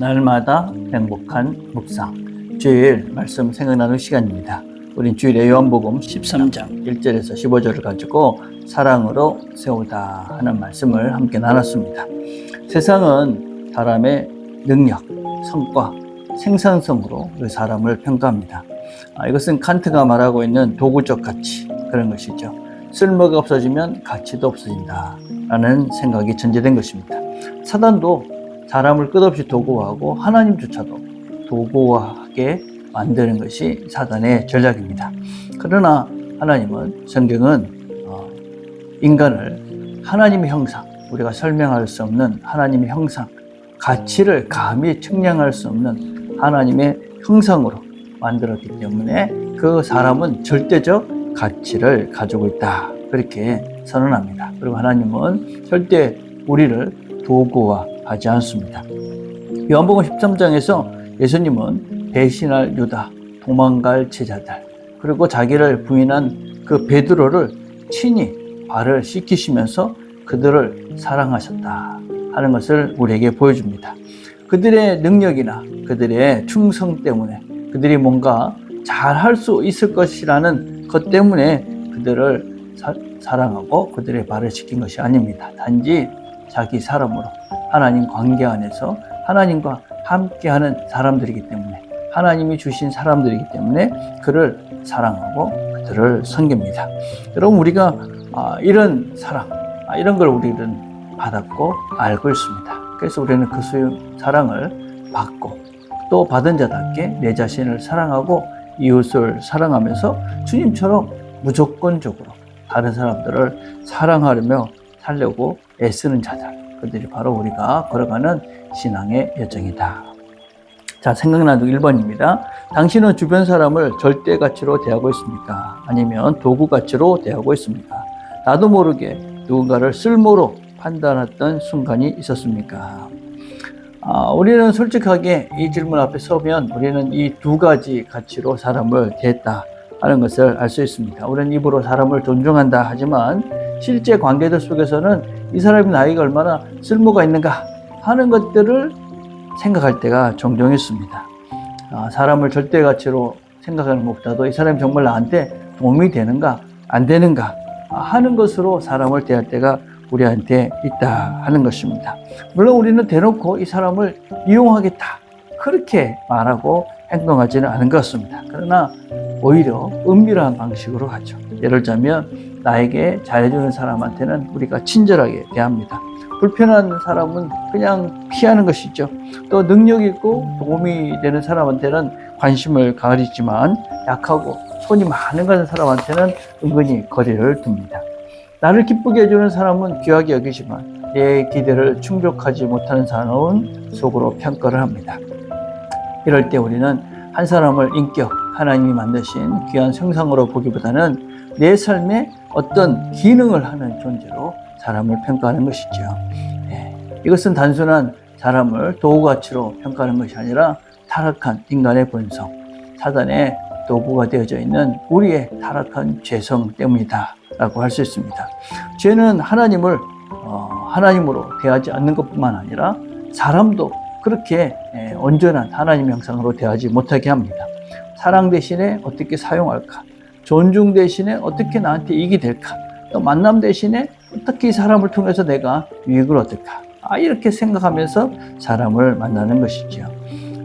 날마다 행복한 묵상, 주일 말씀 생각나는 시간입니다. 우린 주일에 요한복음 13장 1절에서 15절을 가지고 사랑으로 세우다 하는 말씀을 함께 나눴습니다. 세상은 사람의 능력, 성과, 생산성으로 그 사람을 평가합니다. 이것은 칸트가 말하고 있는 도구적 가치, 그런 것이죠. 쓸모가 없어지면 가치도 없어진다 라는 생각이 전제된 것입니다. 사단도 사람을 끝없이 도구화하고 하나님조차도 도구화하게 만드는 것이 사단의 전략입니다. 그러나 하나님은, 성경은 인간을 하나님의 형상, 우리가 설명할 수 없는 하나님의 형상, 가치를 감히 측량할 수 없는 하나님의 형상으로 만들었기 때문에 그 사람은 절대적 가치를 가지고 있다, 그렇게 선언합니다. 그리고 하나님은 절대 우리를 도구화하지 않습니다. 요한복음 13장에서 예수님은 배신할 유다, 도망갈 제자들, 그리고 자기를 부인한 그 베드로를 친히 발을 씻기시면서 그들을 사랑하셨다 하는 것을 우리에게 보여줍니다. 그들의 능력이나 그들의 충성 때문에, 그들이 뭔가 잘할 수 있을 것이라는 것 때문에 그들을 사랑하고 그들의 발을 씻긴 것이 아닙니다. 단지 자기 사람으로 하나님 관계 안에서 하나님과 함께하는 사람들이기 때문에, 하나님이 주신 사람들이기 때문에 그를 사랑하고 그들을 섬깁니다. 여러분, 우리가 이런 사랑, 이런 걸 우리는 받았고 알고 있습니다. 그래서 우리는 그 사랑을 받고 또 받은 자답게 내 자신을 사랑하고 이웃을 사랑하면서 주님처럼 무조건적으로 다른 사람들을 사랑하려며 살려고 애쓰는 자들, 그들이 바로 우리가 걸어가는 신앙의 여정이다. 자, 생각나는 1번입니다. 당신은 주변 사람을 절대 가치로 대하고 있습니까? 아니면 도구 가치로 대하고 있습니까? 나도 모르게 누군가를 쓸모로 판단했던 순간이 있었습니까? 우리는 솔직하게 이 질문 앞에 서면 우리는 이 두 가지 가치로 사람을 대했다 하는 것을 알 수 있습니다. 우리는 입으로 사람을 존중한다 하지만 실제 관계들 속에서는 이 사람이 나에게 얼마나 쓸모가 있는가 하는 것들을 생각할 때가 종종 있습니다. 사람을 절대 가치로 생각하는 것보다도 이 사람이 정말 나한테 도움이 되는가 안 되는가 하는 것으로 사람을 대할 때가 우리한테 있다 하는 것입니다. 물론 우리는 대놓고 이 사람을 이용하겠다 그렇게 말하고 행동하지는 않은 것 같습니다. 그러나 오히려 은밀한 방식으로 하죠. 예를 들자면 나에게 잘해주는 사람한테는 우리가 친절하게 대합니다. 불편한 사람은 그냥 피하는 것이죠. 또 능력 있고 도움이 되는 사람한테는 관심을 가리지만 약하고 손이 많은 그런 사람한테는 은근히 거리를 둡니다. 나를 기쁘게 해주는 사람은 귀하게 여기지만 내 기대를 충족하지 못하는 사람은 속으로 평가를 합니다. 이럴 때 우리는 한 사람을 인격, 하나님이 만드신 귀한 형상으로 보기보다는 내 삶에 어떤 기능을 하는 존재로 사람을 평가하는 것이죠. 이것은 단순한 사람을 도구가치로 평가하는 것이 아니라 타락한 인간의 본성, 사단의 도구가 되어져 있는 우리의 타락한 죄성 때문이다 라고 할 수 있습니다. 죄는 하나님을 하나님으로 대하지 않는 것뿐만 아니라 사람도 그렇게 온전한 하나님의 형상으로 대하지 못하게 합니다. 사랑 대신에 어떻게 사용할까? 존중 대신에 어떻게 나한테 이익이 될까? 또 만남 대신에 어떻게 이 사람을 통해서 내가 유익을 얻을까? 이렇게 생각하면서 사람을 만나는 것이죠.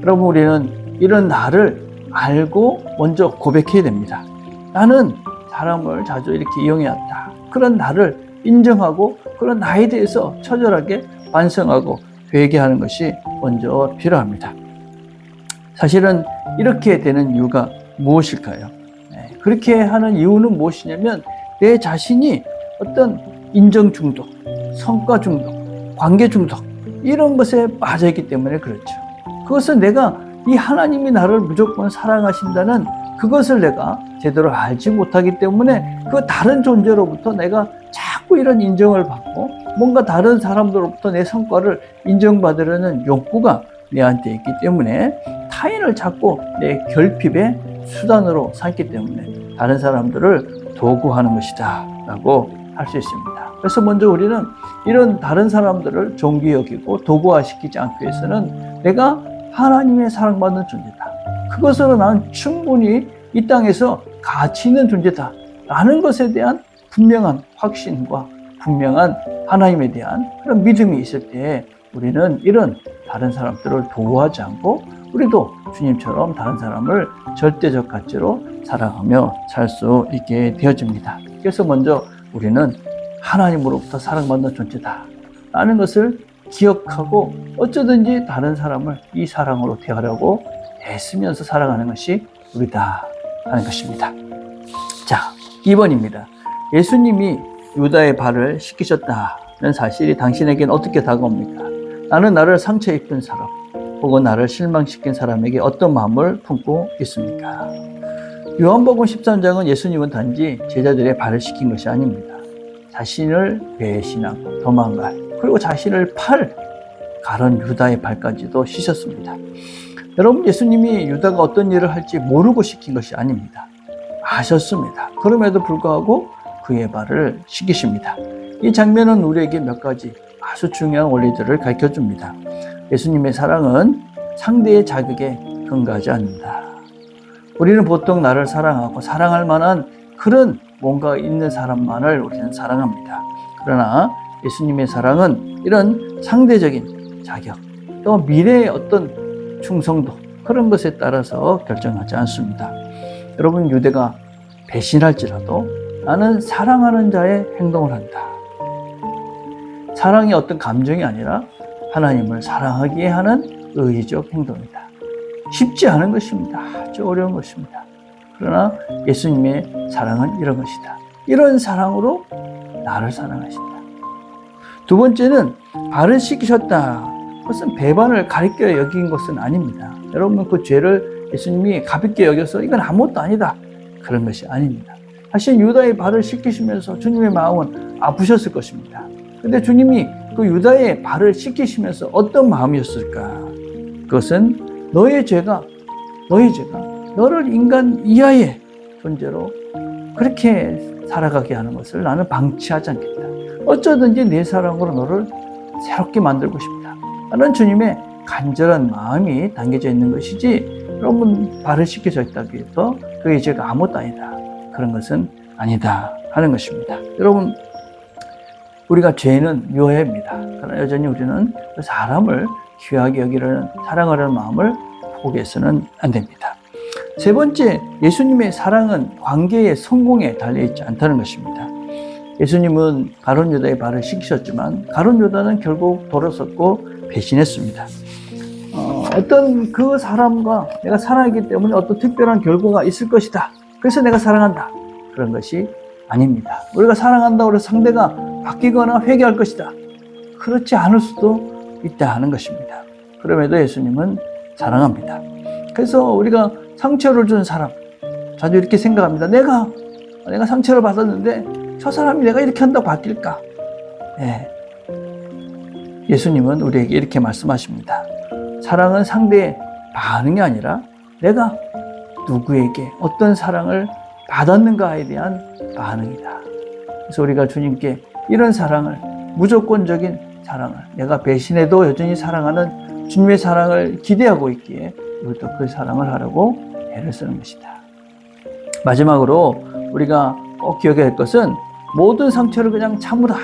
여러분, 우리는 이런 나를 알고 먼저 고백해야 됩니다. 나는 사람을 자주 이렇게 이용해왔다. 그런 나를 인정하고 그런 나에 대해서 처절하게 반성하고 회개하는 것이 먼저 필요합니다. 사실은 이렇게 되는 이유가 무엇일까요? 그렇게 하는 이유는 무엇이냐면 내 자신이 어떤 인정 중독, 성과 중독, 관계 중독 이런 것에 빠져있기 때문에 그렇죠. 그것은 내가 이 하나님이 나를 무조건 사랑하신다는 그것을 내가 제대로 알지 못하기 때문에 그 다른 존재로부터 내가 자꾸 이런 인정을 받고 뭔가 다른 사람들로부터 내 성과를 인정받으려는 욕구가 내한테 있기 때문에 타인을 자꾸 내 결핍의 수단으로 삼기 때문에 다른 사람들을 도구하는 것이다 라고 할 수 있습니다. 그래서 먼저 우리는 이런 다른 사람들을 존귀 여기고 도구화시키지 않기 위해서는 내가 하나님의 사랑받는 존재다. 그것으로 나는 충분히 이 땅에서 가치 있는 존재다. 라는 것에 대한 분명한 확신과 분명한 하나님에 대한 그런 믿음이 있을 때 우리는 이런 다른 사람들을 도구하지 않고 우리도 주님처럼 다른 사람을 절대적 가치로 살아가며 살 수 있게 되어집니다. 그래서 먼저 우리는 하나님으로부터 사랑받는 존재다 라는 것을 기억하고 어쩌든지 다른 사람을 이 사랑으로 대하려고 애쓰면서 살아가는 것이 우리다 하는 것입니다. 자, 2번입니다. 예수님이 유다의 발을 씻기셨다는 사실이 당신에게는 어떻게 다가옵니까? 나는 나를 상처 입힌 사람 혹은 나를 실망시킨 사람에게 어떤 마음을 품고 있습니까? 요한복음 13장은 예수님은 단지 제자들의 발을 씻긴 것이 아닙니다. 자신을 배신하고 도망갈 그리고 자신을 가른 유다의 발까지도 씻었습니다. 여러분, 예수님이 유다가 어떤 일을 할지 모르고 씻긴 것이 아닙니다. 아셨습니다. 그럼에도 불구하고 그의 발을 씻기십니다. 이 장면은 우리에게 몇 가지 아주 중요한 원리들을 가르쳐줍니다. 예수님의 사랑은 상대의 자격에 근거하지 않는다. 우리는 보통 나를 사랑하고 사랑할 만한 그런 뭔가 있는 사람만을 우리는 사랑합니다. 그러나 예수님의 사랑은 이런 상대적인 자격, 또 미래의 어떤 충성도 그런 것에 따라서 결정하지 않습니다. 여러분, 유대가 배신할지라도 나는 사랑하는 자의 행동을 한다. 사랑이 어떤 감정이 아니라 하나님을 사랑하기에 하는 의지적 행동이다. 쉽지 않은 것입니다. 아주 어려운 것입니다. 그러나 예수님의 사랑은 이런 것이다. 이런 사랑으로 나를 사랑하신다. 두 번째는 발을 씻기셨다. 그것은 배반을 가리켜 여긴 것은 아닙니다. 여러분, 그 죄를 예수님이 가볍게 여겨서 이건 아무것도 아니다. 그런 것이 아닙니다. 사실 유다의 발을 씻기시면서 주님의 마음은 아프셨을 것입니다. 근데 주님이 그 유다의 발을 씻기시면서 어떤 마음이었을까? 그것은 너의 죄가 너를 인간 이하의 존재로 그렇게 살아가게 하는 것을 나는 방치하지 않겠다. 어쩌든지 내 사랑으로 너를 새롭게 만들고 싶다. 라는 주님의 간절한 마음이 담겨져 있는 것이지, 여러분 발을 씻겨져 있다고 해서 그의 죄가 아무것도 아니다. 그런 것은 아니다 하는 것입니다. 여러분, 우리가 죄는 묘해입니다. 그러나 여전히 우리는 그 사람을 귀하게 여기려는 사랑하려는 마음을 포기해서는 안 됩니다. 세 번째, 예수님의 사랑은 관계의 성공에 달려있지 않다는 것입니다. 예수님은 가룟 유다의 발을 씻기셨지만 가룟 유다는 결국 돌아섰고 배신했습니다. 어떤 그 사람과 내가 사랑하기 때문에 어떤 특별한 결과가 있을 것이다. 그래서 내가 사랑한다. 그런 것이 아닙니다. 우리가 사랑한다고 해서 상대가 바뀌거나 회개할 것이다. 그렇지 않을 수도 있다 하는 것입니다. 그럼에도 예수님은 사랑합니다. 그래서 우리가 상처를 준 사람, 자주 이렇게 생각합니다. 내가 상처를 받았는데 저 사람이 내가 이렇게 한다고 바뀔까? 네. 예수님은 우리에게 이렇게 말씀하십니다. 사랑은 상대의 반응이 아니라 내가 누구에게 어떤 사랑을 받았는가에 대한 반응이다. 그래서 우리가 주님께 이런 사랑을, 무조건적인 사랑을, 내가 배신해도 여전히 사랑하는 주님의 사랑을 기대하고 있기에 우리도 그 사랑을 하려고 애를 쓰는 것이다. 마지막으로 우리가 꼭 기억해야 할 것은 모든 상처를 그냥 참으라,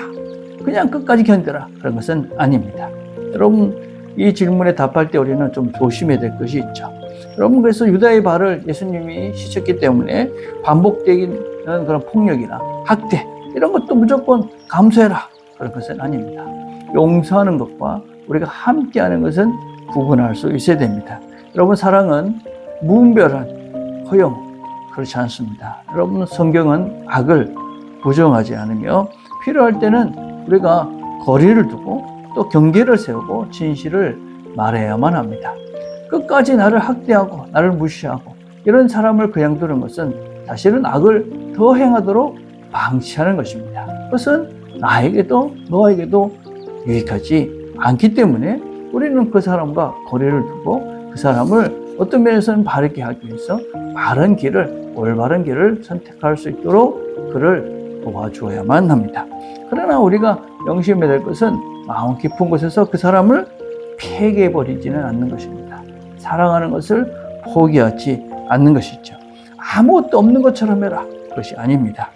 그냥 끝까지 견뎌라, 그런 것은 아닙니다. 여러분, 이 질문에 답할 때 우리는 좀 조심해야 될 것이 있죠. 여러분, 그래서 유다의 발을 예수님이 씻었기 때문에 반복되는 그런 폭력이나 학대 이런 것도 무조건 감수해라, 그런 것은 아닙니다. 용서하는 것과 우리가 함께하는 것은 구분할 수 있어야 됩니다. 여러분, 사랑은 무분별한 허용, 그렇지 않습니다. 여러분, 성경은 악을 부정하지 않으며 필요할 때는 우리가 거리를 두고 또 경계를 세우고 진실을 말해야만 합니다. 끝까지 나를 학대하고 나를 무시하고 이런 사람을 그냥 두는 것은 사실은 악을 더 행하도록 방치하는 것입니다. 그것은 나에게도 너에게도 유익하지 않기 때문에 우리는 그 사람과 거리를 두고 그 사람을 어떤 면에서는 바르게 하기 위해서 바른 길을, 올바른 길을 선택할 수 있도록 그를 도와주어야만 합니다. 그러나 우리가 명심해야 될 것은 마음 깊은 곳에서 그 사람을 폐기해버리지는 않는 것입니다. 사랑하는 것을 포기하지 않는 것이죠. 아무것도 없는 것처럼 해라. 그것이 아닙니다.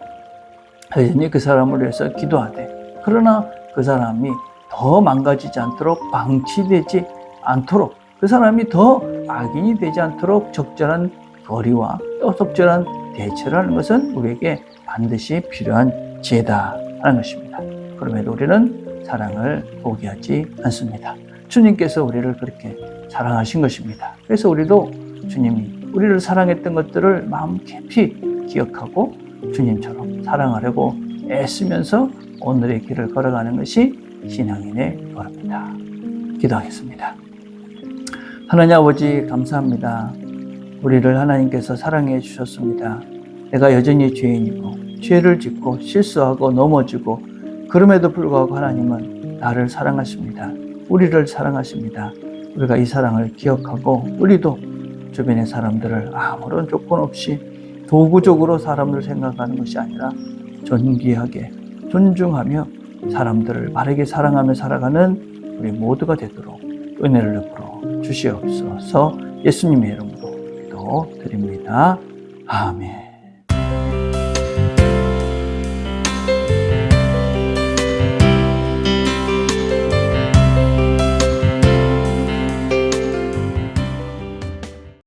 여전히 그 사람을 위해서 기도하되, 그러나 그 사람이 더 망가지지 않도록, 방치되지 않도록, 그 사람이 더 악인이 되지 않도록 적절한 거리와 또 적절한 대처를 하는 것은 우리에게 반드시 필요한 지혜다 하는 것입니다. 그럼에도 우리는 사랑을 포기하지 않습니다. 주님께서 우리를 그렇게 사랑하신 것입니다. 그래서 우리도 주님이 우리를 사랑했던 것들을 마음 깊이 기억하고 주님처럼 사랑하려고 애쓰면서 오늘의 길을 걸어가는 것이 신앙인의 걸음입니다. 기도하겠습니다. 하나님 아버지, 감사합니다. 우리를 하나님께서 사랑해 주셨습니다. 내가 여전히 죄인이고 죄를 짓고 실수하고 넘어지고, 그럼에도 불구하고 하나님은 나를 사랑하십니다. 우리를 사랑하십니다. 우리가 이 사랑을 기억하고 우리도 주변의 사람들을 아무런 조건 없이 도구적으로 사람을 생각하는 것이 아니라 존귀하게 존중하며 사람들을 바르게 사랑하며 살아가는 우리 모두가 되도록 은혜를 베풀어 주시옵소서. 예수님의 이름으로 기도드립니다. 아멘.